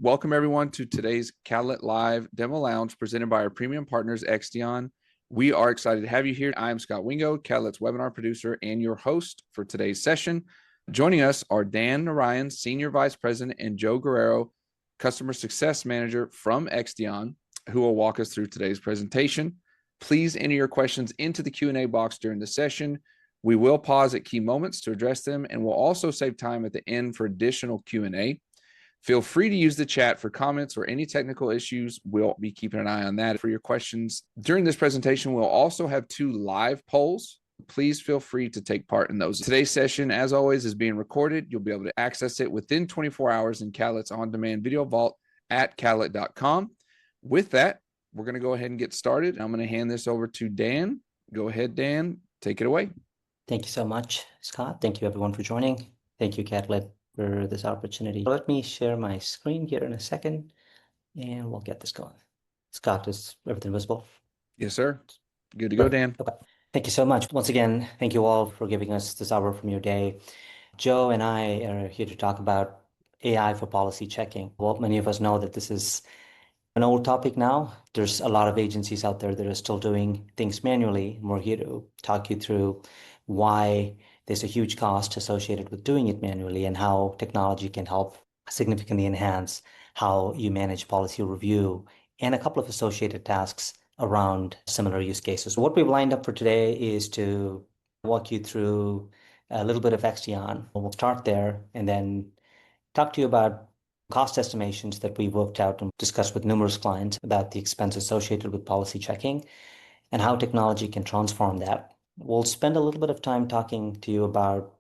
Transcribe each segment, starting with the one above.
Welcome everyone to today's Catalyit Live Demo Lounge presented by our premium partners, Exdion. We are excited to have you here. I am Scott Wingo, Catalyit's webinar producer and your host for today's session. Joining us are Dan Narayan, Senior Vice President, and Joe Guerrero, Customer Success Manager from Exdion, who will walk us through today's presentation. Please enter your questions into the Q&A box during the session. We will pause at key moments to address them, and we'll also save time at the end for additional Q&A. Feel free to use the chat for comments or any technical issues. We'll be keeping an eye on that for your questions. During this presentation, we'll also have 2 live polls. Please feel free to take part in those. Today's session, as always, is being recorded. You'll be able to access it within 24 hours in Catalyit's on-demand video vault at catalyit.com. With that, we're going to go ahead and get started. I'm going to hand this over to Dan. Go ahead, Dan. Take it away. Thank you so much, Scott. Thank you, everyone, for joining. Thank you, Catalyit, for this opportunity. Let me share my screen here in a second, and we'll get this going. Scott, is everything visible? Yes, sir. Good to go, Dan. Okay. Thank you so much. Once again, thank you all for giving us this hour from your day. Joe and I are here to talk about AI for policy checking. Well, many of us know that this is an old topic now. There's a lot of agencies out there that are still doing things manually. We're here to talk you through why there's a huge cost associated with doing it manually and how technology can help significantly enhance how you manage policy review and a couple of associated tasks around similar use cases. What we've lined up for today is to walk you through a little bit of Exdion. We'll start there and then talk to you about cost estimations that we worked out and discussed with numerous clients about the expense associated with policy checking and how technology can transform that. We'll spend a little bit of time talking to you about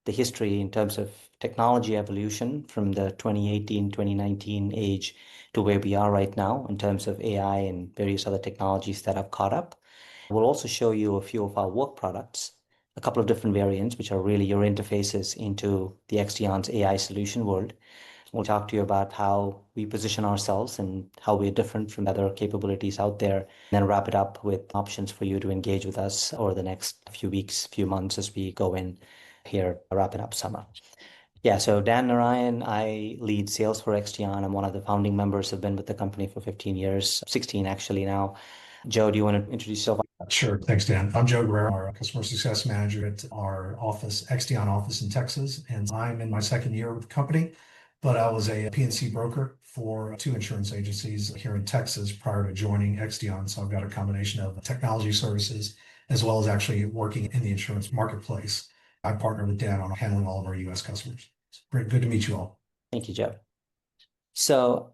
the history in terms of technology evolution from the 2018, 2019 age to where we are right now in terms of AI and various other technologies that have caught up. We'll also show you a few of our work products, a couple of different variants, which are really your interfaces into the Exdion's AI solution world. We'll talk to you about how we position ourselves and how we're different from other capabilities out there, and then wrap it up with options for you to engage with us over the next few weeks, few months as we go in here, wrapping up summer. Yeah, so Dan Narayan, I lead sales for Exdion. I'm one of the founding members, have been with the company for 15 years, 16 actually now. Joe, do you want to introduce yourself? Sure. Thanks, Dan. I'm Joe Guerrero, our customer success manager at our office, Exdion office in Texas, and I'm in my second year with the company. But I was a P&C broker for 2 insurance agencies here in Texas prior to joining Exdion. So I've got a combination of technology services as well as actually working in the insurance marketplace. I partner with Dan on handling all of our U.S. customers. It's great. Good to meet you all. Thank you, Joe. So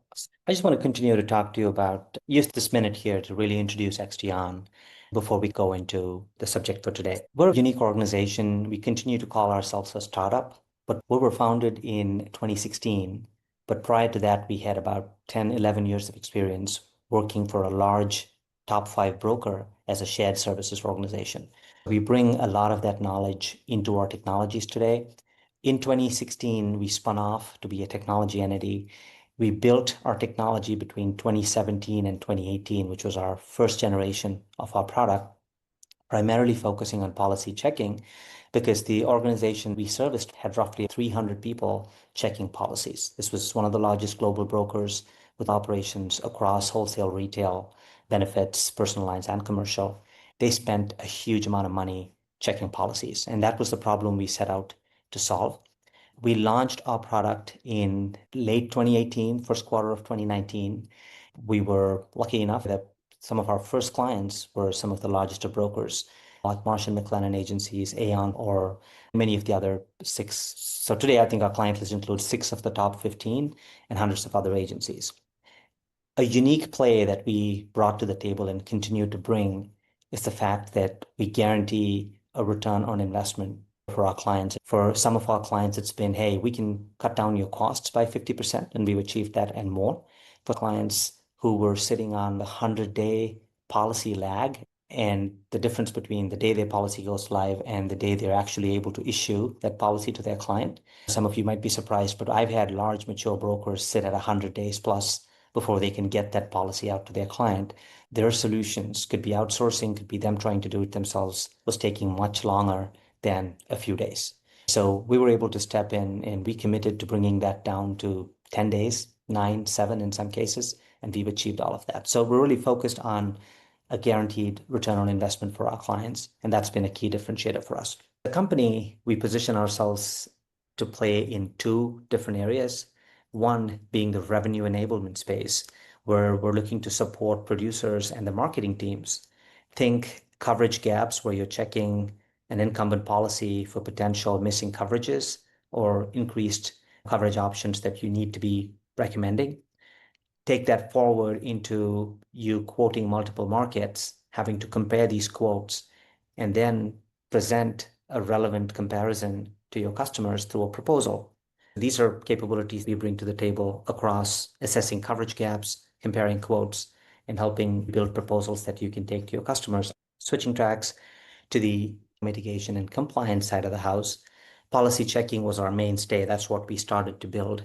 I just want to continue to talk to you about, use this minute here to really introduce Exdion before we go into the subject for today. We're a unique organization. We continue to call ourselves a startup. But we were founded in 2016. But prior to that, we had about 10, 11 years of experience working for a large top 5 broker as a shared services organization. We bring a lot of that knowledge into our technologies today. In 2016, we spun off to be a technology entity. We built our technology between 2017 and 2018, which was our first generation of our product, primarily focusing on policy checking, because the organization we serviced had roughly 300 people checking policies. This was one of the largest global brokers with operations across wholesale, retail, benefits, personal lines, and commercial. They spent a huge amount of money checking policies, and that was the problem we set out to solve. We launched our product in late 2018, first quarter of 2019. We were lucky enough that some of our first clients were some of the largest of brokers, like Marsh & McLennan agencies, Aon, or many of the other 6. So today, I think our client list includes 6 of the top 15 and hundreds of other agencies. A unique play that we brought to the table and continue to bring is the fact that we guarantee a return on investment for our clients. For some of our clients, it's been, hey, we can cut down your costs by 50%, and we've achieved that and more. For clients who were sitting on the 100-day policy lag, and the difference between the day their policy goes live and the day they're actually able to issue that policy to their client. Some of you might be surprised, but I've had large mature brokers sit at 100 days plus before they can get that policy out to their client. Their solutions could be outsourcing, could be them trying to do it themselves, was taking much longer than a few days. So we were able to step in, and we committed to bringing that down to 10 days 9, 7 in some cases, and we've achieved all of that. So we're really focused on a guaranteed return on investment for our clients, and that's been a key differentiator for us. The company, we position ourselves to play in two different areas. One being the revenue enablement space, where we're looking to support producers and the marketing teams. Think coverage gaps where you're checking an incumbent policy for potential missing coverages or increased coverage options that you need to be recommending. Take that forward into you quoting multiple markets, having to compare these quotes, and then present a relevant comparison to your customers through a proposal. These are capabilities we bring to the table across assessing coverage gaps, comparing quotes, and helping build proposals that you can take to your customers. Switching tracks to the mitigation and compliance side of the house, policy checking was our mainstay. That's what we started to build.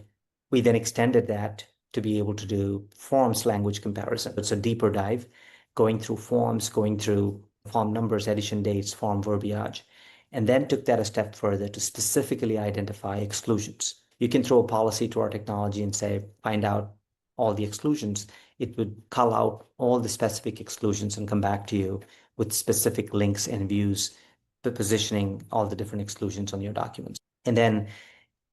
We then extended that to be able to do forms language comparison. It's a deeper dive, going through forms, going through form numbers, edition dates, form verbiage, and then took that a step further to specifically identify exclusions. You can throw a policy to our technology and say, find out all the exclusions. It would call out all the specific exclusions and come back to you with specific links and views, positioning all the different exclusions on your documents. And then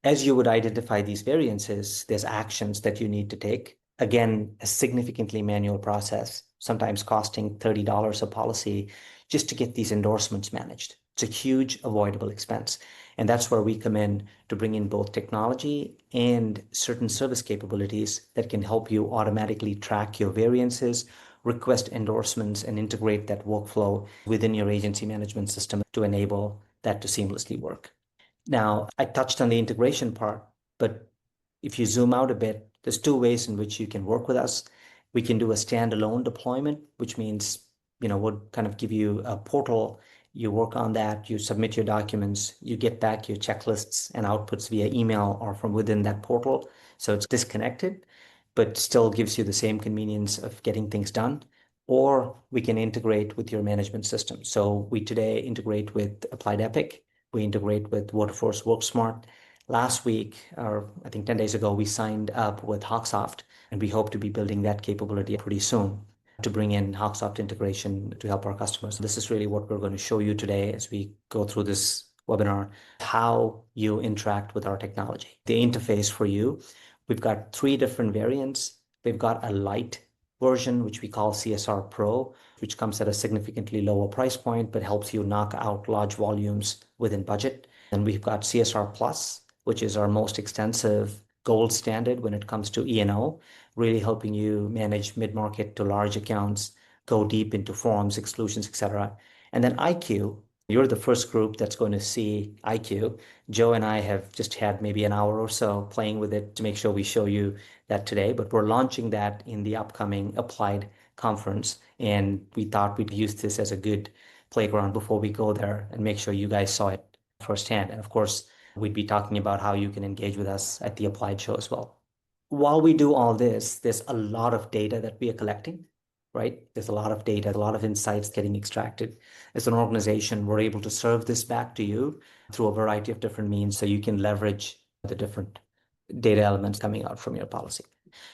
as you would identify these variances, there's actions that you need to take. Again, a significantly manual process, sometimes costing $30 a policy just to get these endorsements managed. It's a huge avoidable expense. And that's where we come in to bring in both technology and certain service capabilities that can help you automatically track your variances, request endorsements, and integrate that workflow within your agency management system to enable that to seamlessly work. Now, I touched on the integration part, but if you zoom out a bit, there's two ways in which you can work with us. We can do a standalone deployment, which means, we'll kind of give you a portal. You work on that, you submit your documents, you get back your checklists and outputs via email or from within that portal. So it's disconnected, but still gives you the same convenience of getting things done. Or we can integrate with your management system. So we today integrate with Applied Epic. We integrate with Waterforce WorkSmart. Last week, or I think 10 days ago, we signed up with Hawksoft, and we hope to be building that capability pretty soon to bring in Hawksoft integration to help our customers. This is really what we're going to show you today as we go through this webinar, how you interact with our technology. The interface for you, we've got 3 different variants. We've got a light version, which we call CSR Pro, which comes at a significantly lower price point, but helps you knock out large volumes within budget. And we've got CSR Plus, which is our most extensive gold standard when it comes to E&O, really helping you manage mid-market to large accounts, go deep into forms, exclusions, etc. And then IQ, you're the first group that's going to see IQ. Joe and I have just had maybe an hour or so playing with it to make sure we show you that today, but we're launching that in the upcoming Applied conference. And we thought we'd use this as a good playground before we go there and make sure you guys saw it firsthand. And of course, we'd be talking about how you can engage with us at the Applied show as well. While we do all this, there's a lot of data that we are collecting, right? There's a lot of data, a lot of insights getting extracted. As an organization, we're able to serve this back to you through a variety of different means so you can leverage the different data elements coming out from your policy.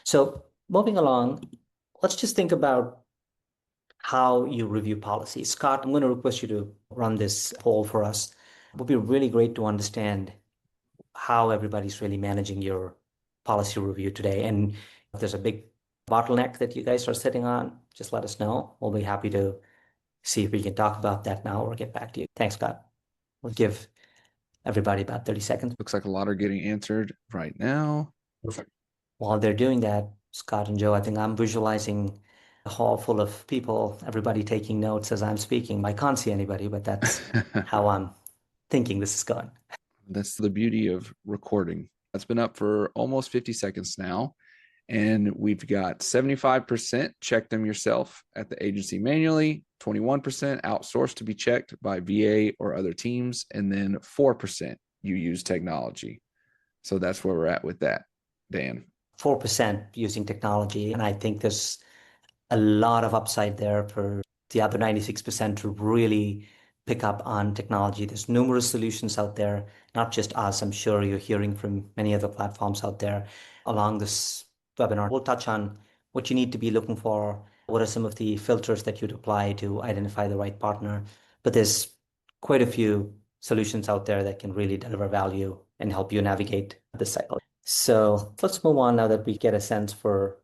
So moving along, let's just think about how you review policy. Scott, I'm going to request you to run this poll for us. It would be really great to understand how everybody's really managing your policy review today. And if there's a big bottleneck that you guys are sitting on, just let us know. We'll be happy to see if we can talk about that now or get back to you. Thanks, Scott. We'll give everybody about 30 seconds. Looks like a lot are getting answered right now. Perfect. While they're doing that, Scott and Joe, I think I'm visualizing a hall full of people, everybody taking notes as I'm speaking. I can't see anybody, but that's how I'm thinking this is going. That's the beauty of recording. That's been up for almost 50 seconds now. And we've got 75% check them yourself at the agency manually, 21% outsourced to be checked by VA or other teams, and then 4% you use technology. So that's where we're at with that, Dan. 4% using technology. And I think there's a lot of upside there for the other 96% to really pick up on technology. There's numerous solutions out there, not just us. I'm sure you're hearing from many other platforms out there along this webinar, we'll touch on what you need to be looking for, what are some of the filters that you'd apply to identify the right partner. But there's quite a few solutions out there that can really deliver value and help you navigate this cycle. So let's move on now that we get a sense for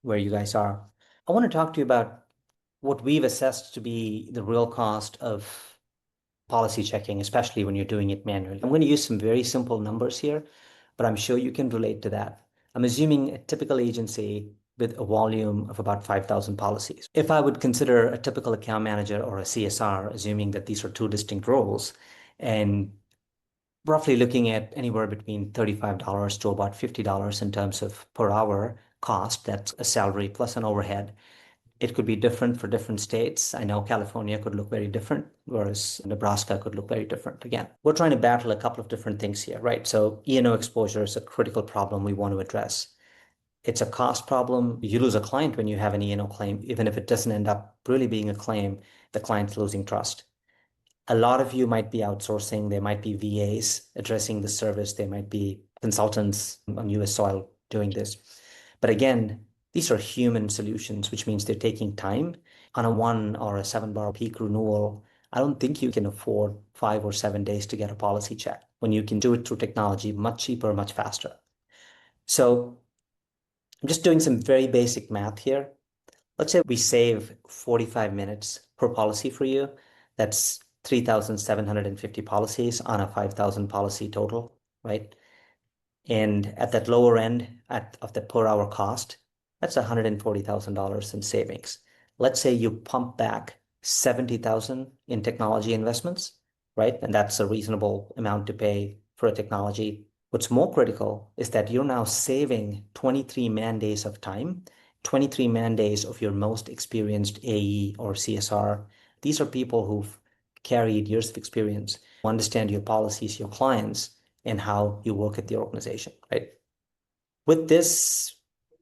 where you guys are. I want to talk to you about what we've assessed to be the real cost of policy checking, especially when you're doing it manually. I'm going to use some very simple numbers here, but I'm sure you can relate to that. I'm assuming a typical agency with a volume of about 5,000 policies. If I would consider a typical account manager or a CSR, assuming that these are two distinct roles, and roughly looking at anywhere between $35 to about $50 in terms of per hour cost, that's a salary plus an overhead. It could be different for different states. I know California could look very different, whereas Nebraska could look very different. Again, we're trying to battle a couple of different things here, right? So E&O exposure is a critical problem we want to address. It's a cost problem. You lose a client when you have an E&O claim, even if it doesn't end up really being a claim, the client's losing trust. A lot of you might be outsourcing. There might be VAs addressing the service. There might be consultants on US soil doing this. But again, these are human solutions, which means they're taking time. On a 1 or a 7-bar peak renewal, I don't think you can afford 5 or 7 days to get a policy check when you can do it through technology much cheaper, much faster. So I'm just doing some very basic math here. Let's say we save 45 minutes per policy for you. That's 3,750 policies on a 5,000 policy total, right? And at that lower end of the per hour cost, that's $140,000 in savings. Let's say you pump back 70,000 in technology investments, right? And that's a reasonable amount to pay for a technology. What's more critical is that you're now saving 23 man days of time, 23 man days of your most experienced AE or CSR. These are people who've carried years of experience, who understand your policies, your clients, and how you work at the organization, right? With this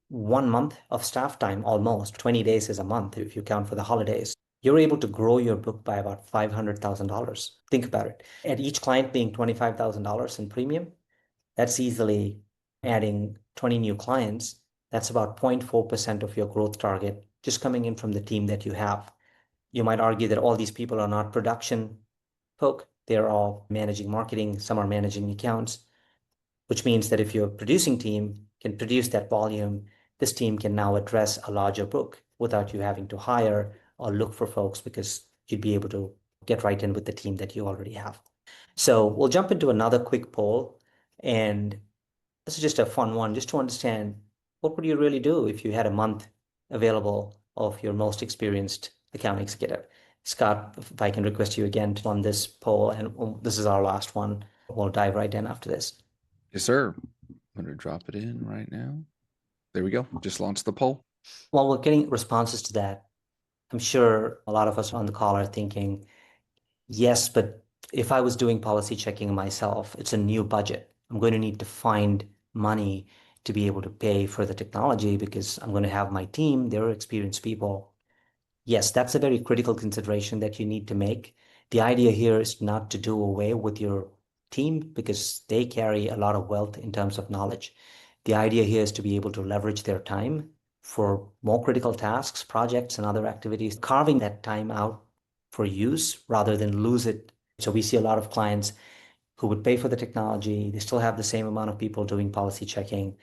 1 month of staff time, almost 20 days is a month if you count for the holidays, you're able to grow your book by about $500,000. Think about it. At each client being $25,000 in premium, that's easily adding 20 new clients. That's about 0.4% of your growth target just coming in from the team that you have. You might argue that all these people are not production folk. They're all managing marketing. Some are managing accounts, which means that if your producing team can produce that volume, this team can now address a larger book without you having to hire or look for folks, because you'd be able to get right in with the team that you already have. So we'll jump into another quick poll, and this is just a fun one, just to understand what would you really do if you had a month available of your most experienced account executive. Scott, if I can request you again to run this poll, and this is our last one. We'll dive right in after this. Yes, sir. I'm going to drop it in right now. There we go. Just launched the poll. While we're getting responses to that, I'm sure a lot of us on the call are thinking, yes, but if I was doing policy checking myself, it's a new budget. I'm going to need to find money to be able to pay for the technology because I'm going to have my team, they're experienced people. Yes, that's a very critical consideration that you need to make. The idea here is not to do away with your team because they carry a lot of wealth in terms of knowledge. The idea here is to be able to leverage their time for more critical tasks, projects, and other activities, carving that time out for use rather than lose it. So we see a lot of clients who would pay for the technology. They still have the same amount of people doing policy checking,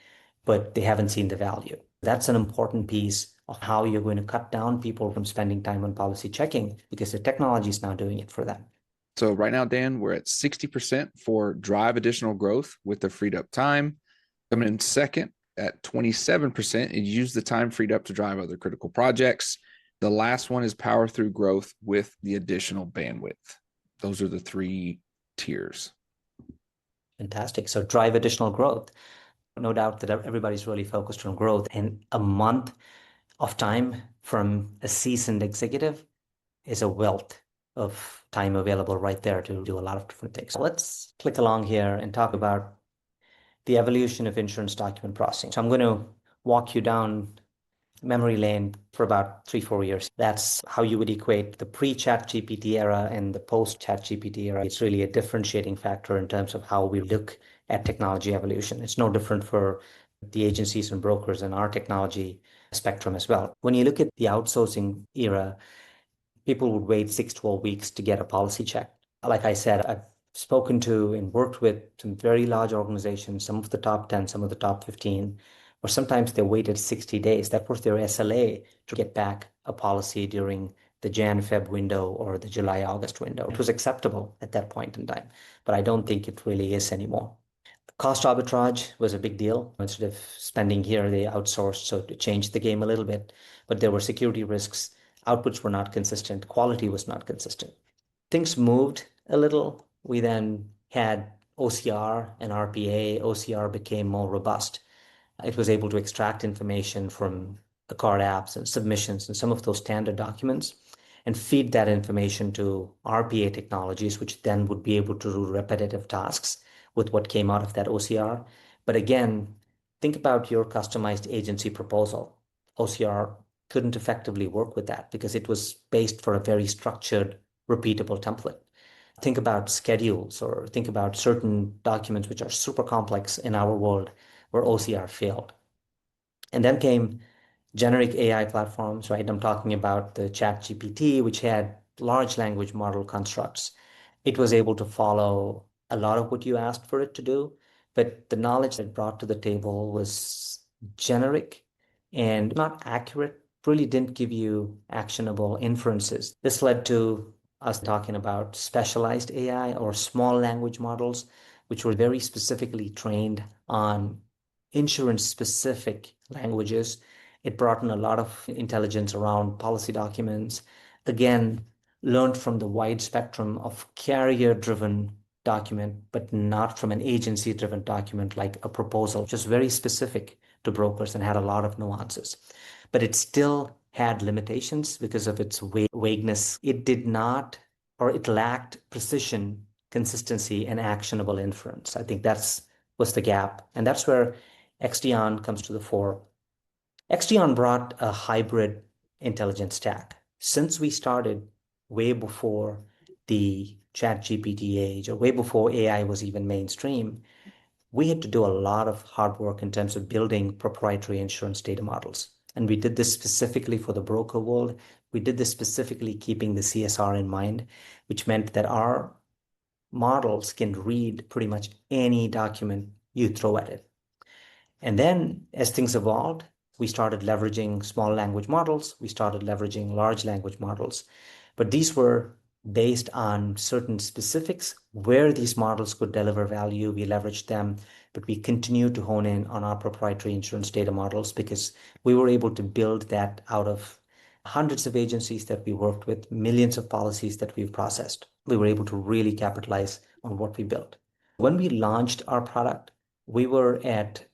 but they haven't seen the value. That's an important piece of how you're going to cut down people from spending time on policy checking because the technology is now doing it for them. So right now, Dan, we're at 60% for drive additional growth with the freed up time. Coming in second at 27% and use the time freed up to drive other critical projects. The last one is power through growth with the additional bandwidth. Those are the 3 tiers. Fantastic. So drive additional growth. No doubt that everybody's really focused on growth, and a month of time from a seasoned executive is a wealth of time available right there to do a lot of different things. So let's click along here and talk about the evolution of insurance document processing. So I'm going to walk you down memory lane for about 3-4 years. That's how you would equate the pre-ChatGPT era and the post-ChatGPT era. It's really a differentiating factor in terms of how we look at technology evolution. It's no different for the agencies and brokers and our technology spectrum as well. When you look at the outsourcing era, people would wait 6 to 12 weeks to get a policy check. Like I said, I've spoken to and worked with some very large organizations, some of the top 10, some of the top 15, or sometimes they waited 60 days. That was their SLA to get back a policy during the Jan-Feb window or the July-August window. It was acceptable at that point in time, but I don't think it really is anymore. Cost arbitrage was a big deal. Instead of spending here, they outsourced, so to change the game a little bit. But there were security risks. Outputs were not consistent. Quality was not consistent. Things moved a little. We then had OCR and RPA. OCR became more robust. It was able to extract information from the card apps and submissions and some of those standard documents and feed that information to RPA technologies, which then would be able to do repetitive tasks with what came out of that OCR. But again, think about your customized agency proposal. OCR couldn't effectively work with that because it was based for a very structured, repeatable template. Think about schedules or think about certain documents which are super complex in our world where OCR failed. And then came generic AI platforms, right? I'm talking about the ChatGPT, which had large language model constructs. It was able to follow a lot of what you asked for it to do, but the knowledge that it brought to the table was generic and not accurate, really didn't give you actionable inferences. This led to us talking about specialized AI or small language models, which were very specifically trained on insurance-specific languages. It brought in a lot of intelligence around policy documents. Again, learned from the wide spectrum of carrier-driven document, but not from an agency-driven document like a proposal, just very specific to brokers and had a lot of nuances. But it still had limitations because of its vagueness. It did not, or it lacked precision, consistency, and actionable inference. I think that's was the gap. And that's where Exdion comes to the fore. Exdion brought a hybrid intelligence stack. Since we started way before the ChatGPT age or way before AI was even mainstream, we had to do a lot of hard work in terms of building proprietary insurance data models. And we did this specifically for the broker world. We did this specifically keeping the CSR in mind, which meant that our models can read pretty much any document you throw at it. And then as things evolved, we started leveraging small language models. We started leveraging large language models. But these were based on certain specifics where these models could deliver value. We leveraged them, but we continued to hone in on our proprietary insurance data models because we were able to build that out of hundreds of agencies that we worked with, millions of policies that we've processed. We were able to really capitalize on what we built. When we launched our product, we were at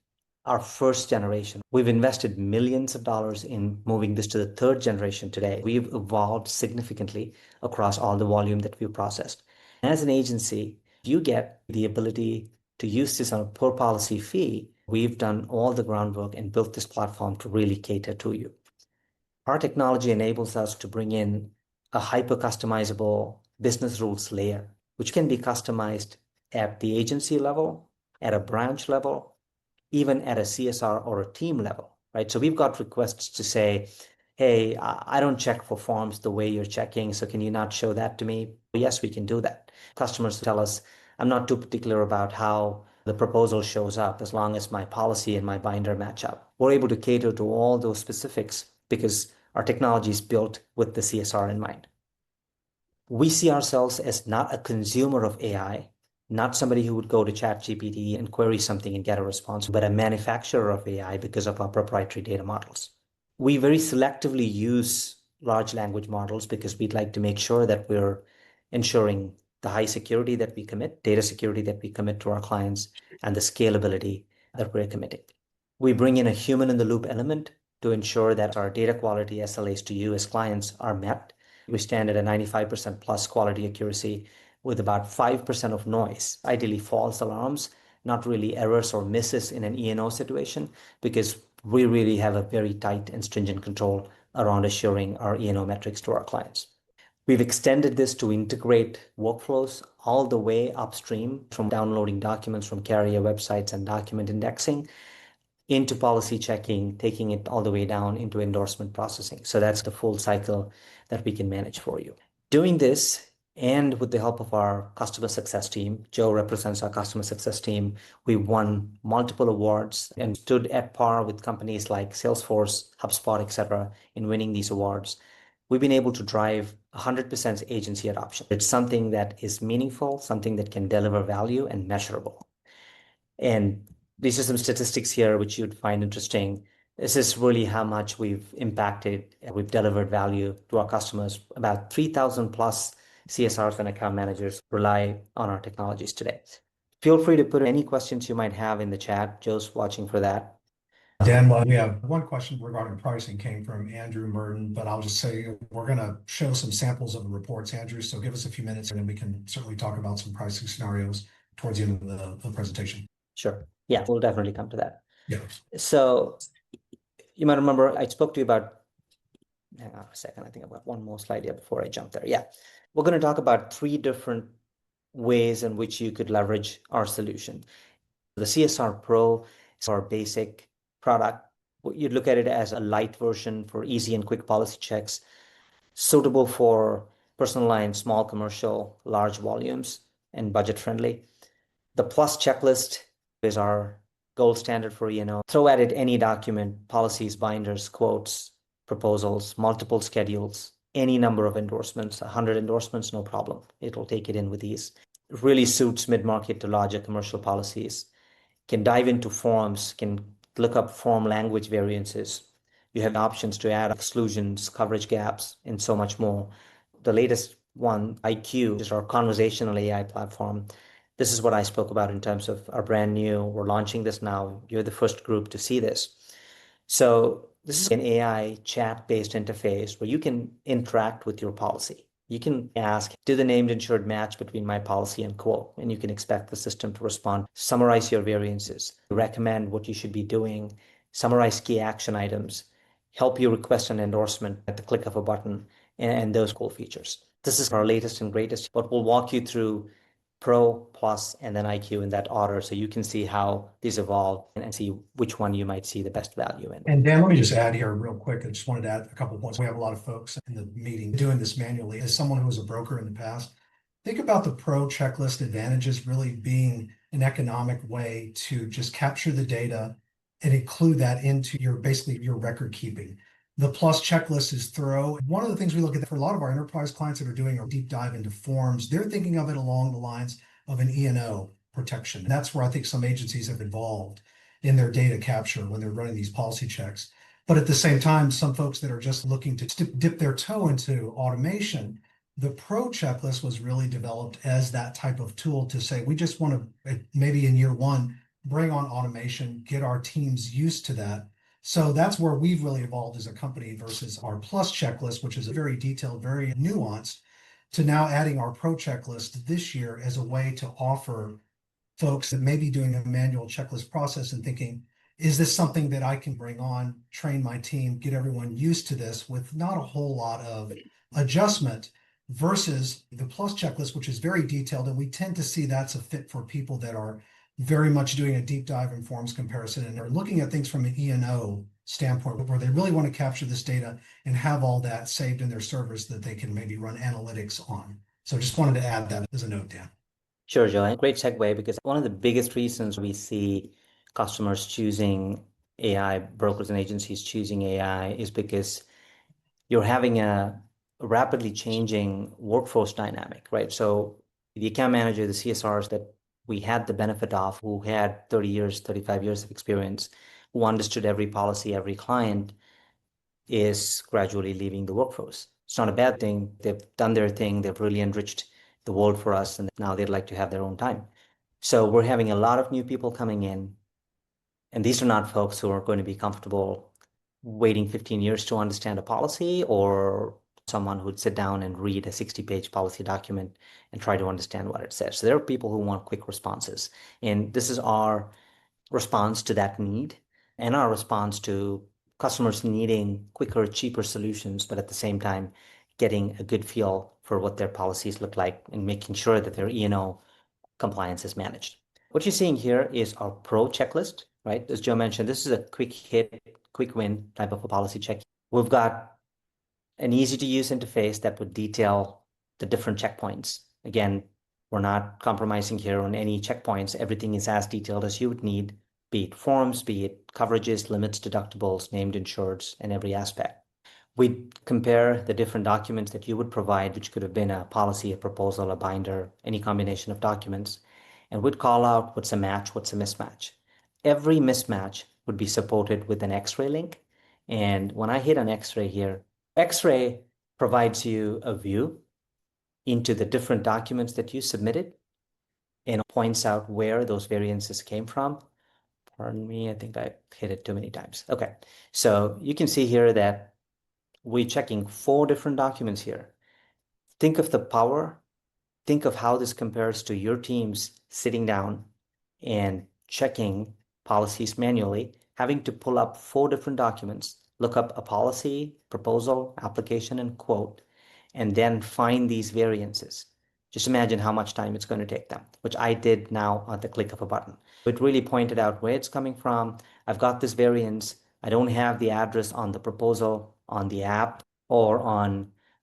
our first generation. We've invested millions of dollars in moving this to the third generation today. We've evolved significantly across all the volume that we've processed. As an agency, you get the ability to use this on a per policy fee. We've done all the groundwork and built this platform to really cater to you. Our technology enables us to bring in a hyper customizable business rules layer, which can be customized at the agency level, at a branch level, even at a CSR or a team level, right? So we've got requests to say, hey, I don't check for forms the way you're checking, so can you not show that to me? Yes, we can do that. Customers tell us, I'm not too particular about how the proposal shows up as long as my policy and my binder match up. We're able to cater to all those specifics because our technology is built with the CSR in mind. We see ourselves as not a consumer of AI, not somebody who would go to ChatGPT and query something and get a response, but a manufacturer of AI because of our proprietary data models. We very selectively use large language models because we'd like to make sure that we're ensuring the high security that we commit, data security that we commit to our clients, and the scalability that we're committing. We bring in a human in the loop element to ensure that our data quality SLAs to you as clients are met. We stand at a 95% plus quality accuracy with about 5% of noise, ideally false alarms, not really errors or misses in an E&O situation, because we really have a very tight and stringent control around assuring our E&O metrics to our clients. We've extended this to integrate workflows all the way upstream from downloading documents from carrier websites and document indexing into policy checking, taking it all the way down into endorsement processing. So that's the full cycle that we can manage for you. Doing this, and with the help of our customer success team, Joe represents our customer success team. We won multiple awards and stood at par with companies like Salesforce, HubSpot, etc., in winning these awards. We've been able to drive 100% agency adoption. It's something that is meaningful, something that can deliver value and measurable. And these are some statistics here which you'd find interesting. This is really how much we've impacted, we've delivered value to our customers. About 3,000 plus CSRs and account managers rely on our technologies today. Feel free to put any questions you might have in the chat. Joe's watching for that. Dan, well, we have one question regarding pricing came from Andrew Merton, but I'll just say we're going to show some samples of the reports, Andrew. So give us a few minutes and then we can certainly talk about some pricing scenarios towards the end of the presentation. Sure. Yeah, we'll definitely come to that. Yeah. So you might remember I spoke to you about, hang on a second, I think I've got one more slide here before I jump there. Yeah, we're going to talk about 3 different ways in which you could leverage our solution. The CSR Pro is our basic product. You'd look at it as a light version for easy and quick policy checks, suitable for personal line, small commercial, large volumes, and budget friendly. The Plus checklist is our gold standard for E&O. Throw at it any document, policies, binders, quotes, proposals, multiple schedules, any number of endorsements, 100 endorsements, no problem. It'll take it in with ease. It really suits mid-market to larger commercial policies. Can dive into forms, can look up form language variances. You have options to add exclusions, coverage gaps, and so much more. The latest one, IQ, is our conversational AI platform. This is what I spoke about in terms of our brand new, we're launching this now. You're the first group to see this. So this is an AI chat-based interface where you can interact with your policy. You can ask, do the named insured match between my policy and quote? And you can expect the system to respond, summarize your variances, recommend what you should be doing, summarize key action items, help you request an endorsement at the click of a button, and those cool features. This is our latest and greatest, but we'll walk you through Pro, Plus, and then IQ in that order so you can see how these evolve and see which one you might see the best value in. And Dan, let me just add here real quick. I just wanted to add a couple of points. We have a lot of folks in the meeting doing this manually. As someone who was a broker in the past, think about the Pro checklist advantages really being an economic way to just capture the data and include that into your basically your record keeping. The Plus checklist is thorough. One of the things we look at for a lot of our enterprise clients that are doing a deep dive into forms, they're thinking of it along the lines of an E&O protection. And that's where I think some agencies have evolved in their data capture when they're running these policy checks. But at the same time, some folks that are just looking to dip their toe into automation, the Pro checklist was really developed as that type of tool to say, we just want to, maybe in year 1, bring on automation, get our teams used to that. So that's where we've really evolved as a company versus our Plus checklist, which is a very detailed, very nuanced, to now adding our Pro checklist this year as a way to offer folks that may be doing a manual checklist process and thinking, is this something that I can bring on, train my team, get everyone used to this with not a whole lot of adjustment versus the Plus checklist, which is very detailed. And we tend to see that's a fit for people that are very much doing a deep dive in forms comparison and they're looking at things from an E&O standpoint where they really want to capture this data and have all that saved in their servers that they can maybe run analytics on. So just wanted to add that as a note, Dan. Sure, Joe. Great segue, because one of the biggest reasons we see customers choosing AI, brokers and agencies choosing AI, is because you're having a rapidly changing workforce dynamic, right? So the account manager, the CSRs that we had the benefit of, who had 30 years, 35 years of experience, who understood every policy, every client, is gradually leaving the workforce. It's not a bad thing. They've done their thing. They've really enriched the world for us, and now they'd like to have their own time. So we're having a lot of new people coming in, and these are not folks who are going to be comfortable waiting 15 years to understand a policy, or someone who'd sit down and read a 60-page policy document and try to understand what it says. So there are people who want quick responses, and this is our response to that need and our response to customers needing quicker, cheaper solutions, but at the same time, getting a good feel for what their policies look like and making sure that their E&O compliance is managed. What you're seeing here is our Pro checklist. right? As Joe mentioned, this is a quick hit, quick win type of a policy check. We've got an easy to use interface that would detail the different checkpoints. Again, we're not compromising here on any checkpoints. Everything is as detailed as you would need, be it forms, be it coverages, limits, deductibles, named insureds, and every aspect. We compare the different documents that you would provide, which could have been a policy, a proposal, a binder, any combination of documents, and we'd call out what's a match, what's a mismatch. Every mismatch would be supported with an X-ray link. And when I hit an X-ray here, X-ray provides you a view into the different documents that you submitted and points out where those variances came from. Pardon me, I think I hit it too many times. Okay, so you can see here that we're checking 4 different documents here. Think of the power. Think of how this compares to your teams sitting down and checking policies manually, having to pull up 4 different documents, look up a policy, proposal, application, and quote, and then find these variances. Just imagine how much time it's going to take them, which I did now at the click of a button. It really pointed out where it's coming from. I've got this variance. I don't have the address on the proposal, on the app, or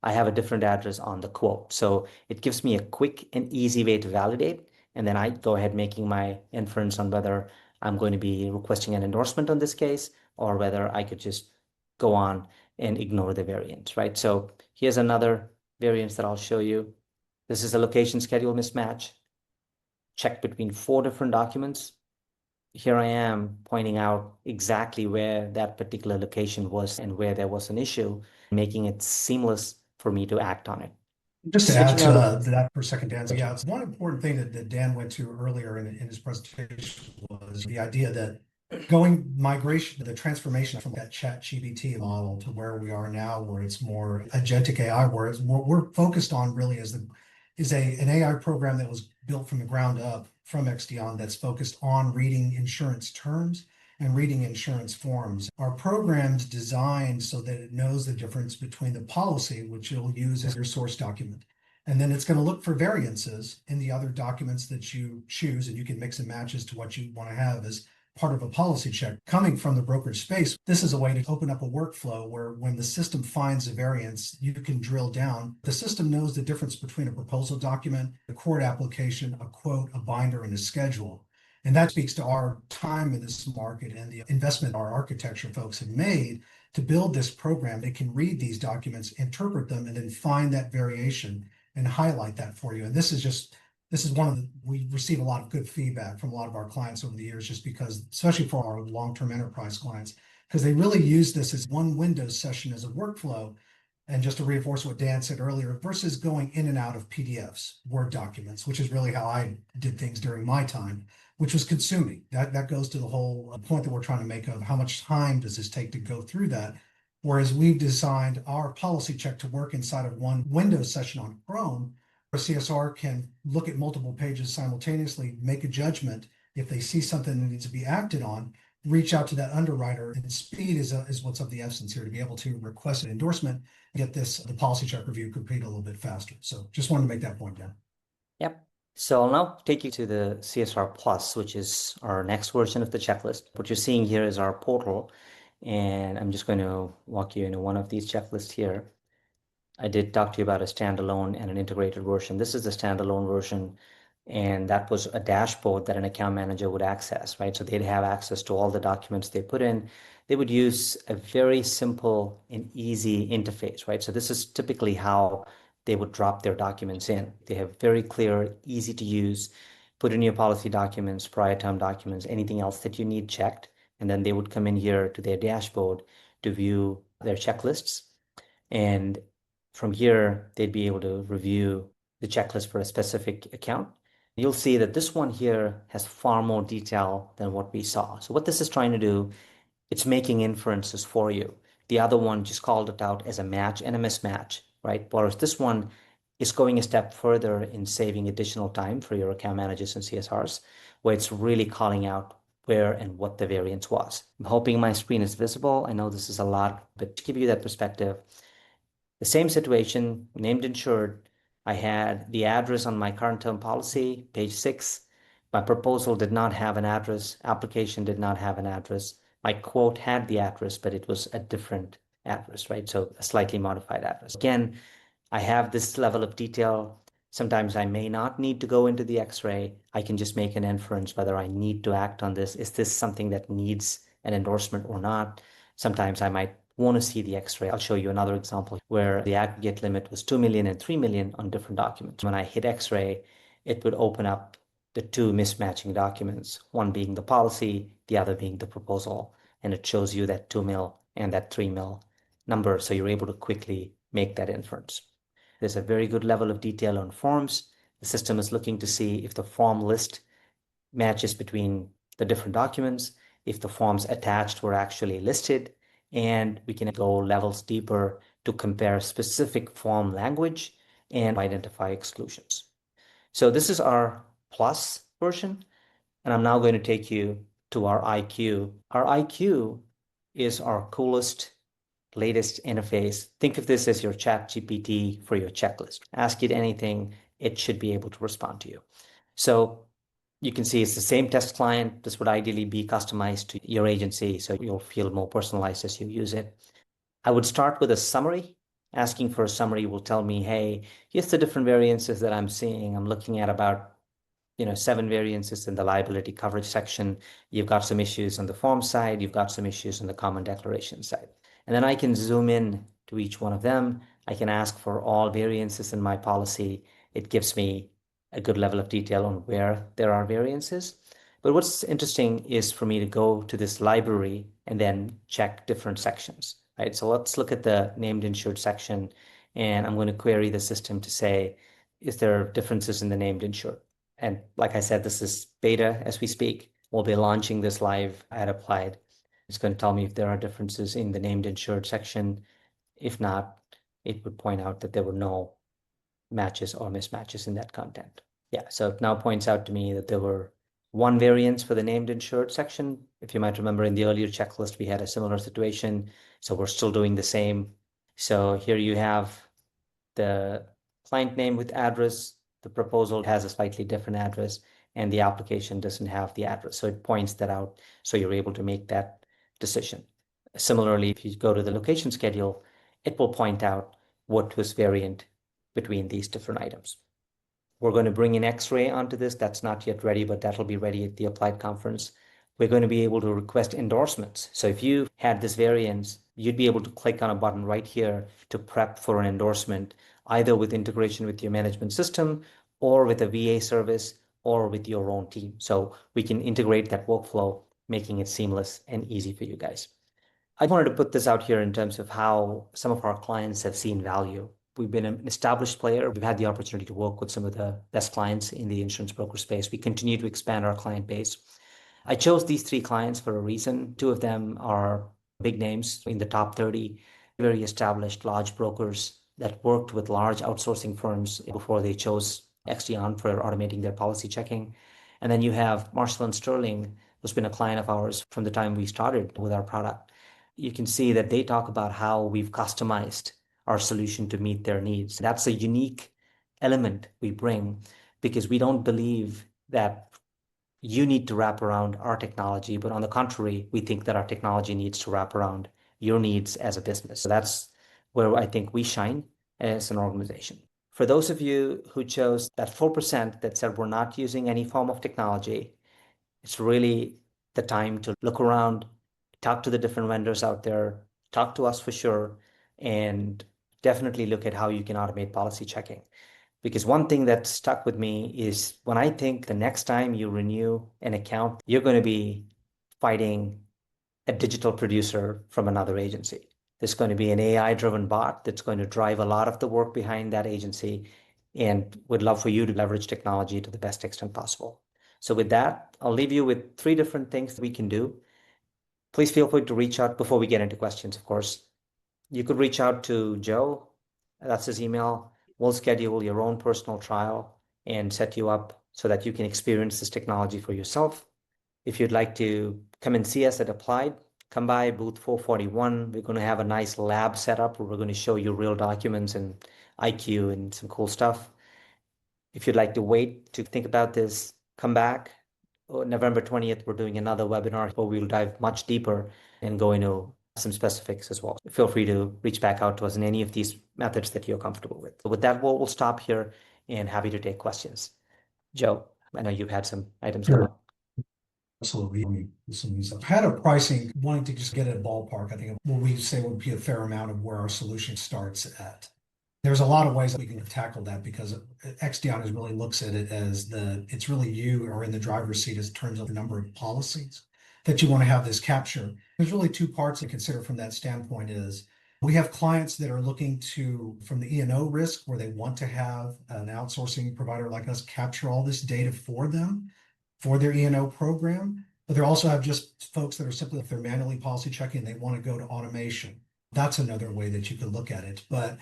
I have a different address on the quote. So it gives me a quick and easy way to validate. And then I go ahead making my inference on whether I'm going to be requesting an endorsement on this case, or whether I could just go on and ignore the variance, right? So here's another variance that I'll show you. This is a location schedule mismatch. Check between 4 different documents. Here I am pointing out exactly where that particular location was and where there was an issue, making it seamless for me to act on it. Just to add Switching out to of that for a second, Dan. So yeah, it's one important thing that Dan went to earlier in his presentation was the idea that the transformation from that ChatGPT model to where we are now, where it's more agentic AI, where we're focused on really an AI program that was built from the ground up from Exdion that's focused on reading insurance terms and reading insurance forms. Our program's designed so that it knows the difference between the policy, which you'll use as your source document, and then it's going to look for variances in the other documents that you choose, and you can mix and match as to what you want to have as part of a policy check. Coming from the brokerage space, this is a way to open up a workflow where when the system finds a variance, you can drill down. The system knows the difference between a proposal document, a court application, a quote, a binder, and a schedule. And that speaks to our time in this market and the investment our architecture folks have made to build this program. They can read these documents, interpret them, and then find that variation and highlight that for you. And this is we receive a lot of good feedback from a lot of our clients over the years, just because, especially for our long-term enterprise clients, because they really use this as one Windows session as a workflow. And just to reinforce what Dan said earlier, versus going in and out of PDFs, Word documents, which is really how I did things during my time, which was consuming. That goes to the whole point that we're trying to make of how much time does this take to go through that. Whereas we've designed our policy check to work inside of one Windows session on Chrome, where CSR can look at multiple pages simultaneously, make a judgment. If they see something that needs to be acted on, reach out to that underwriter. And speed is what's of the essence here, to be able to request an endorsement, get the policy check review complete a little bit faster. So just wanted to make that point, Dan. Yep. So I'll now take you to the CSR Plus, which is our next version of the checklist. What you're seeing here is our portal, and I'm just going to walk you into one of these checklists here. I did talk to you about a standalone and an integrated version. This is the standalone version, and that was a dashboard that an account manager would access, right? So they'd have access to all the documents they put in. They would use a very simple and easy interface, right? So this is typically how they would drop their documents in. They have very clear, easy to use, put in your policy documents, prior term documents, anything else that you need checked. And then they would come in here to their dashboard to view their checklists. And from here, they'd be able to review the checklist for a specific account. You'll see that this one here has far more detail than what we saw. So what this is trying to do, it's making inferences for you. The other one just called it out as a match and a mismatch, right? Whereas this one is going a step further in saving additional time for your account managers and CSRs, where it's really calling out where and what the variance was. I'm hoping my screen is visible. I know this is a lot, but to give you that perspective, the same situation, named insured, I had the address on my current term policy, page 6, My proposal did not have an address. Application did not have an address. My quote had the address, but it was a different address, right? So a slightly modified address. Again, I have this level of detail. Sometimes I may not need to go into the X-ray. I can just make an inference whether I need to act on this. Is this something that needs an endorsement or not? Sometimes I might want to see the X-ray. I'll show you another example where the aggregate limit was 2 million and 3 million on different documents. When I hit X-ray, it would open up the two mismatching documents, one being the policy, the other being the proposal. And it shows you that 2 mil and that 3 mil number. So you're able to quickly make that inference. There's a very good level of detail on forms. The system is looking to see if the form list matches between the different documents, if the forms attached were actually listed, and we can go levels deeper to compare specific form language and identify exclusions. So this is our plus version, and I'm now going to take you to our IQ. Our IQ is our coolest, latest interface. Think of this as your chat GPT for your checklist. Ask it anything, it should be able to respond to you. So you can see it's the same test client. This would ideally be customized to your agency, so you'll feel more personalized as you use it. I would start with a summary. Asking for a summary will tell me, hey, here's the different variances that I'm seeing. I'm looking at about 7 variances in the liability coverage section. You've got some issues on the form side. You've got some issues on the common declaration side. And then I can zoom in to each one of them. I can ask for all variances in my policy. It gives me a good level of detail on where there are variances. But what's interesting is for me to go to this library and then check different sections, right? So let's look at the named insured section, and I'm going to query the system to say, is there differences in the named insured? And like I said, this is beta as we speak. We'll be launching this live at Applied. It's going to tell me if there are differences in the named insured section. If not, it would point out that there were no matches or mismatches in that content. Yeah, so it now points out to me that there were one variance for the named insured section. If you might remember in the earlier checklist, we had a similar situation. So we're still doing the same. So here you have the client name with address. The proposal has a slightly different address, and the application doesn't have the address. So it points that out, so you're able to make that decision. Similarly, if you go to the location schedule, it will point out what was variant between these different items. We're going to bring in X-ray onto this. That's not yet ready, but that'll be ready at the Applied conference. We're going to be able to request endorsements. So if you had this variance, you'd be able to click on a button right here to prep for an endorsement, either with integration with your management system or with a VA service or with your own team. So we can integrate that workflow, making it seamless and easy for you guys. I wanted to put this out here in terms of how some of our clients have seen value. We've been an established player. We've had the opportunity to work with some of the best clients in the insurance broker space. We continue to expand our client base. I chose these 3 clients for a reason. 2 of them are big names in the top 30, very established large brokers that worked with large outsourcing firms before they chose Exdion for automating their policy checking. And then you have Marshall and Sterling, who's been a client of ours from the time we started with our product. You can see that they talk about how we've customized our solution to meet their needs. That's a unique element we bring because we don't believe that you need to wrap around our technology, but on the contrary, we think that our technology needs to wrap around your needs as a business. So that's where I think we shine as an organization. For those of you who chose that 4% that said we're not using any form of technology, it's really the time to look around, talk to the different vendors out there, talk to us for sure, and definitely look at how you can automate policy checking. Because one thing that stuck with me is when I think the next time you renew an account, you're going to be fighting a digital producer from another agency. There's going to be an AI-driven bot that's going to drive a lot of the work behind that agency, and would love for you to leverage technology to the best extent possible. So with that, I'll leave you with 3 different things that we can do. Please feel free to reach out before we get into questions, of course. You could reach out to Joe. That's his email. We'll schedule your own personal trial and set you up so that you can experience this technology for yourself. If you'd like to come and see us at Applied, come by booth 441. We're going to have a nice lab set up where we're going to show you real documents and IQ and some cool stuff. If you'd like to wait to think about this, come back. November 20th, we're doing another webinar where we'll dive much deeper and go into some specifics as well. Feel free to reach back out to us in any of these methods that you're comfortable with. With that, we'll stop here and happy to take questions. Joe, I know you've had some items come Sure. up. Absolutely. I've had a pricing, wanting to just get a ballpark, I think what we say would be a fair amount of where our solution starts at. There's a lot of ways that we can tackle that because Exdion really looks at it as it's really you are in the driver's seat as terms of the number of policies that you want to have this capture. There's really two parts to consider from that standpoint is we have clients that are looking to, from the E&O risk, where they want to have an outsourcing provider like us capture all this data for them, for their E&O program. But they also have just folks that are simply, if they're manually policy checking, they want to go to automation. That's another way that you could look at it. But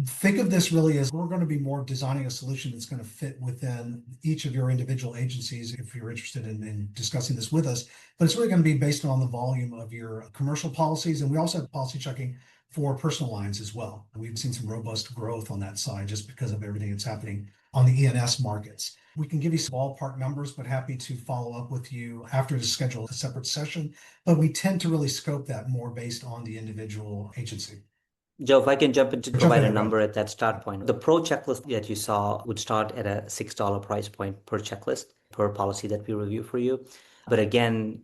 think of this really as we're going to be more designing a solution that's going to fit within each of your individual agencies if you're interested in discussing this with us. But it's really going to be based on the volume of your commercial policies. And we also have policy checking for personal lines as well. We've seen some robust growth on that side just because of everything that's happening on the E&S markets. We can give you some ballpark numbers, but happy to follow up with you after to schedule a separate session. But we tend to really scope that more based on the individual agency. Joe, if I can jump in to provide a number at that start point. The pro checklist that you saw would start at a $6 price point per checklist, per policy that we review for you. But again,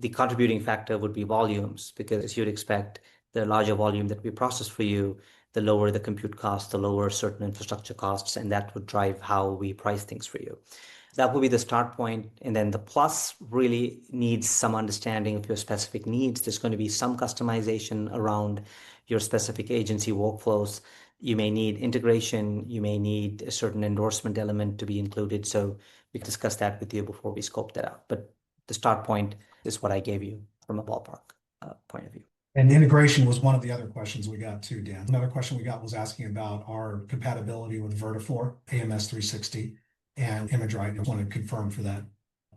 the contributing factor would be volumes, because as you'd expect, the larger volume that we process for you, the lower the compute costs, the lower certain infrastructure costs, and that would drive how we price things for you. That will be the start point. And then the plus really needs some understanding of your specific needs. There's going to be some customization around your specific agency workflows. You may need integration. You may need a certain endorsement element to be included. So we can discuss that with you before we scope that out. But the start point is what I gave you from a ballpark point of view. And integration was one of the other questions we got too, Dan. Another question we got was asking about our compatibility with Vertafore, AMS 360, and ImageRight. I want to confirm for that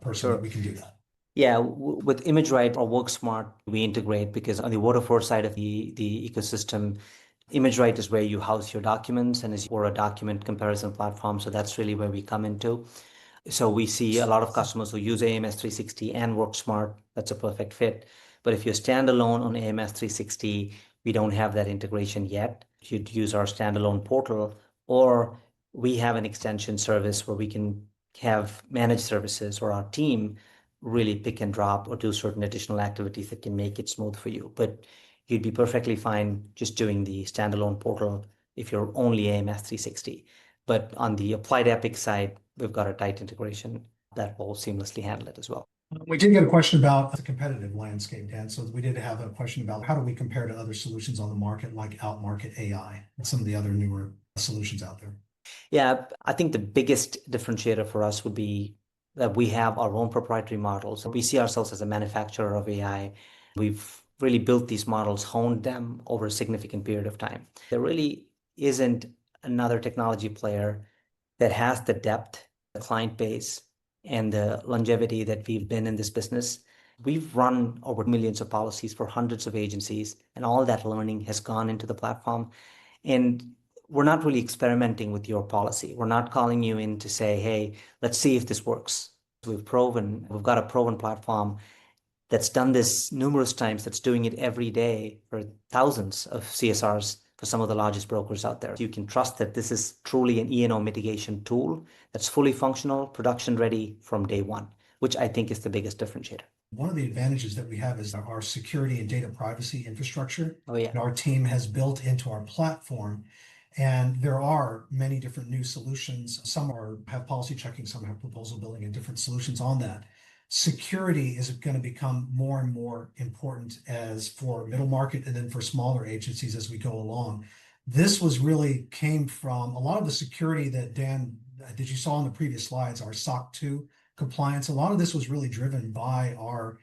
person that we can do that. Yeah, with ImageRight or WorkSmart, we integrate because on the Vertafore side of the ecosystem, ImageRight is where you house your documents and is for a document comparison platform. So that's really where we come into. So we see a lot of customers who use AMS 360 and WorkSmart. That's a perfect fit. But if you're standalone on AMS 360, we don't have that integration yet. You'd use our standalone portal, or we have an extension service where we can have managed services or our team really pick and drop or do certain additional activities that can make it smooth for you. But you'd be perfectly fine just doing the standalone portal if you're only AMS 360. But on the Applied Epic side, we've got a tight integration that will seamlessly handle it as well. We did get a question about the competitive landscape, Dan. So we did have a question about how do we compare to other solutions on the market like Outmarket AI and some of the other newer solutions out there. Yeah, I think the biggest differentiator for us would be that we have our own proprietary models. We see ourselves as a manufacturer of AI. We've really built these models, honed them over a significant period of time. There really isn't another technology player that has the depth, the client base, and the longevity that we've been in this business. We've run over millions of policies for hundreds of agencies, and all that learning has gone into the platform. And we're not really experimenting with your policy. We're not calling you in to say, hey, let's see if this works. We've got a proven platform that's done this numerous times, that's doing it every day for thousands of CSRs for some of the largest brokers out there. You can trust that this is truly an E&O mitigation tool that's fully functional, production ready from day one, which I think is the biggest differentiator. One of the advantages that we have is our security and data privacy infrastructure that our team has built into our platform. And there are many different new solutions. Some have policy checking, some have proposal building, and different solutions on that. Security is going to become more and more important as for middle market and then for smaller agencies as we go along. This came from a lot of the security that that you saw on the previous slides, our SOC 2 compliance. A lot of this was really driven by our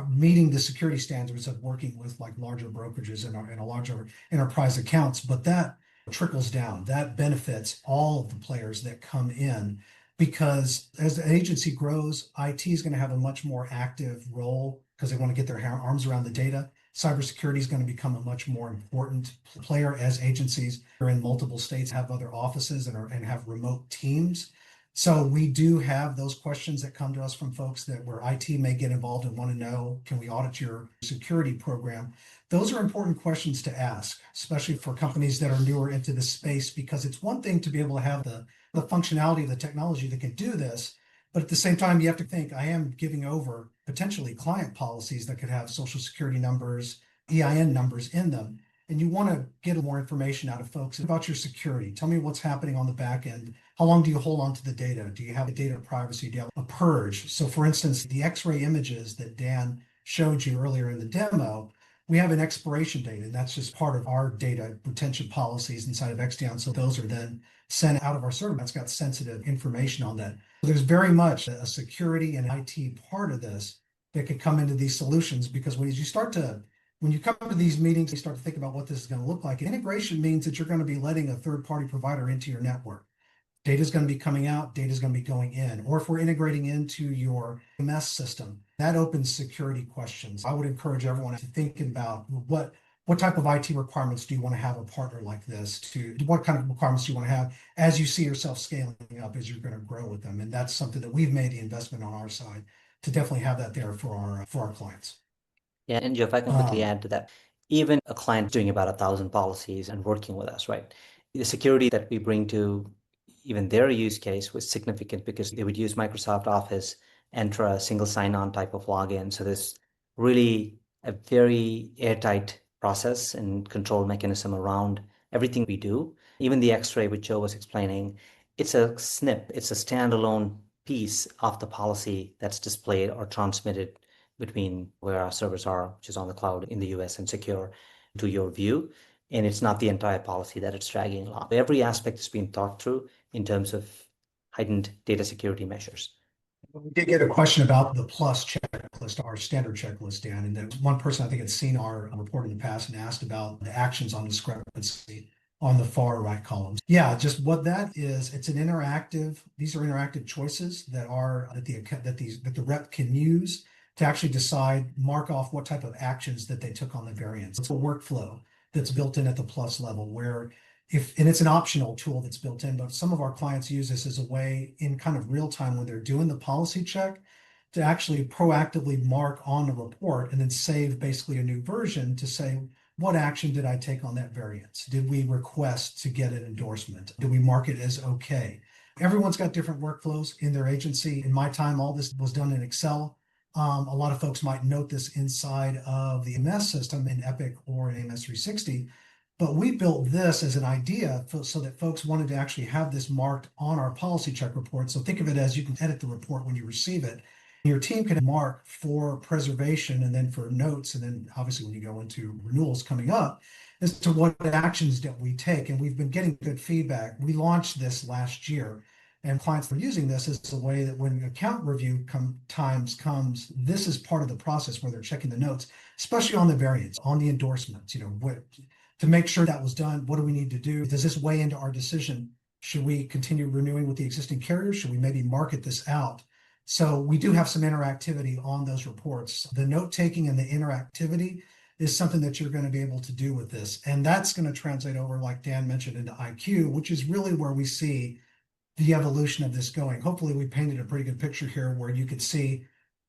meeting the security standards of working with like larger brokerages and a larger enterprise accounts. But that trickles down. That benefits all of the players that come in, because as the agency grows, IT is going to have a much more active role because they want to get their arms around the data. Cybersecurity is going to become a much more important player as agencies are in multiple states, have other offices and have remote teams. So we do have those questions that come to us from folks that where IT may get involved and want to know, can we audit your security program? Those are important questions to ask, especially for companies that are newer into this space, because it's one thing to be able to have the functionality of the technology that can do this, but at the same time, you have to think, I am giving over potentially client policies that could have social security numbers, EIN numbers in them. And you want to get more information out of folks about your security. Tell me what's happening on the back end. How long do you hold on to the data? Do you have a data privacy? Do you have a purge? So for instance, the X-ray images that Dan showed you earlier in the demo, we have an expiration date, and that's just part of our data retention policies inside of Exdion. So those are then sent out of our server. That's got sensitive information on that. So there's very much a security and IT part of this that could come into these solutions, because when you come to these meetings, you start to think about what this is going to look like. Integration means that you're going to be letting a third-party provider into your network. Data is going to be coming out, data is going to be going in. Or if we're integrating into your MS system, that opens security questions. I would encourage everyone to think about what type of IT requirements do you want to have a partner like this to, what kind of requirements do you want to have as you see yourself scaling up, as you're going to grow with them. And that's something that we've made the investment on our side to definitely have that there for our clients. Yeah, and Joe, if I can quickly add to that, even a client doing about 1,000 policies and working with us, right? The security that we bring to even their use case was significant because they would use Microsoft Office, Entra, single sign-on type of login. So there's really a very airtight process and control mechanism around everything we do. Even the X-ray, which Joe was explaining, it's a SNP, it's a standalone piece of the policy that's displayed or transmitted between where our servers are, which is on the cloud in the US and secure, to your view. And it's not the entire policy that it's dragging along. Every aspect has been thought through in terms of heightened data security measures. We did get a question about the plus checklist, our standard checklist, Dan, and that one person I think had seen our report in the past and asked about the actions on discrepancy on the far right columns. Yeah, just what that is, it's an interactive, these are interactive choices that the rep can use to actually decide, mark off what type of actions that they took on the variance. It's a workflow that's built in at the plus level where and it's an optional tool that's built in, but some of our clients use this as a way in kind of real time when they're doing the policy check to actually proactively mark on the report and then save basically a new version to say, what action did I take on that variance? Did we request to get an endorsement? Did we mark it as okay? Everyone's got different workflows in their agency. In my time, all this was done in Excel. A lot of folks might note this inside of the MS system in Epic or in AMS 360. But we built this as an idea so that folks wanted to actually have this marked on our policy check report. So think of it as you can edit the report when you receive it. Your team can mark for preservation and then for notes. And then obviously when you go into renewals coming up as to what actions that we take. And we've been getting good feedback. We launched this last year and clients are using this as a way that when account review times comes, this is part of the process where they're checking the notes, especially on the variance, on the endorsements, to make sure that was done. What do we need to do? Does this weigh into our decision? Should we continue renewing with the existing carrier? Should we maybe market this out? So we do have some interactivity on those reports. The note taking and the interactivity is something that you're going to be able to do with this. And that's going to translate over, like Dan mentioned, into IQ, which is really where we see the evolution of this going. Hopefully we painted a pretty good picture here where you could see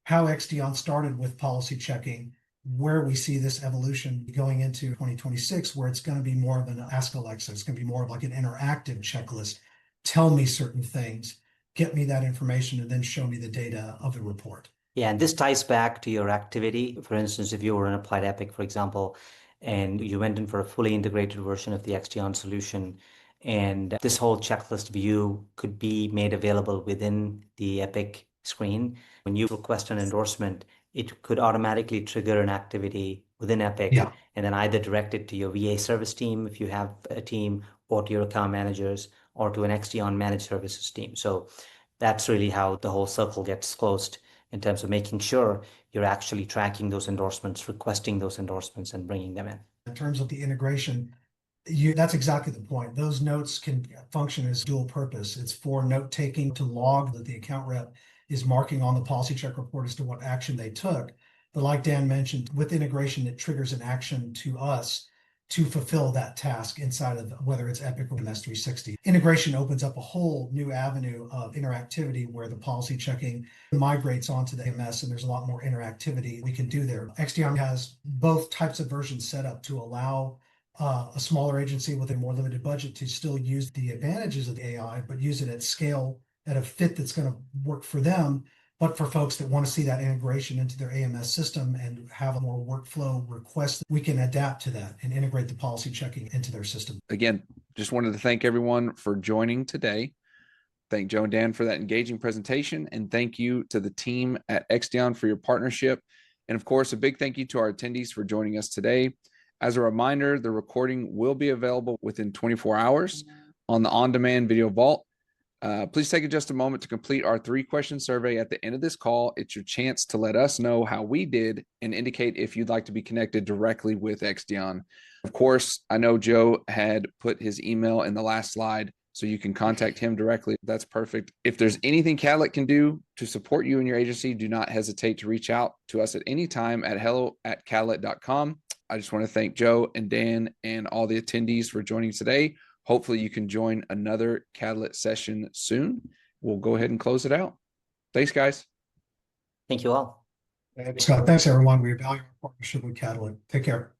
how Exdion started with policy checking, where we see this evolution going into 2026, where it's going to be more of an Ask Alexa. It's going to be more of like an interactive checklist. Tell me certain things, get me that information, and then show me the data of the report. Yeah, and this ties back to your activity. For instance, if you were in Applied Epic, for example, and you went in for a fully integrated version of the Exdion solution, and this whole checklist view could be made available within the Epic screen. When you request an endorsement, it could automatically trigger an activity within Epic and then either direct it to your VA service team if you have a team, or to your account managers, or to an Exdion managed services team. So that's really how the whole circle gets closed in terms of making sure you're actually tracking those endorsements, requesting those endorsements, and bringing them in. In terms of the integration, that's exactly the point. Those notes can function as dual purpose. It's for note taking to log that the account rep is marking on the policy check report as to what action they took. But like Dan mentioned, with integration, it triggers an action to us to fulfill that task inside of whether it's Epic or MS 360. Integration opens up a whole new avenue of interactivity where the policy checking migrates onto the MS, and there's a lot more interactivity we can do there. Exdion has both types of versions set up to allow a smaller agency with a more limited budget to still use the advantages of the AI, but use it at scale at a fit that's going to work for them. But for folks that want to see that integration into their AMS system and have a more workflow request, we can adapt to that and integrate the policy checking into their system. Again, just wanted to thank everyone for joining today. Thank Joe and Dan for that engaging presentation. And thank you to the team at Exdion for your partnership. And of course, a big thank you to our attendees for joining us today. As a reminder, the recording will be available within 24 hours on the on-demand video vault. Please take just a moment to complete our 3-question survey at the end of this call. It's your chance to let us know how we did and indicate if you'd like to be connected directly with Exdion. Of course, I know Joe had put his email in the last slide, so you can contact him directly. That's perfect. If there's anything Catalyit can do to support you and your agency, do not hesitate to reach out to us at any time at hello@catalyit.com. I just want to thank Joe and Dan and all the attendees for joining today. Hopefully you can join another Catalyit session soon. We'll go ahead and close it out. Thanks, guys. Thank you all. Scott, thanks everyone. We value our partnership with Catalyit. Take care.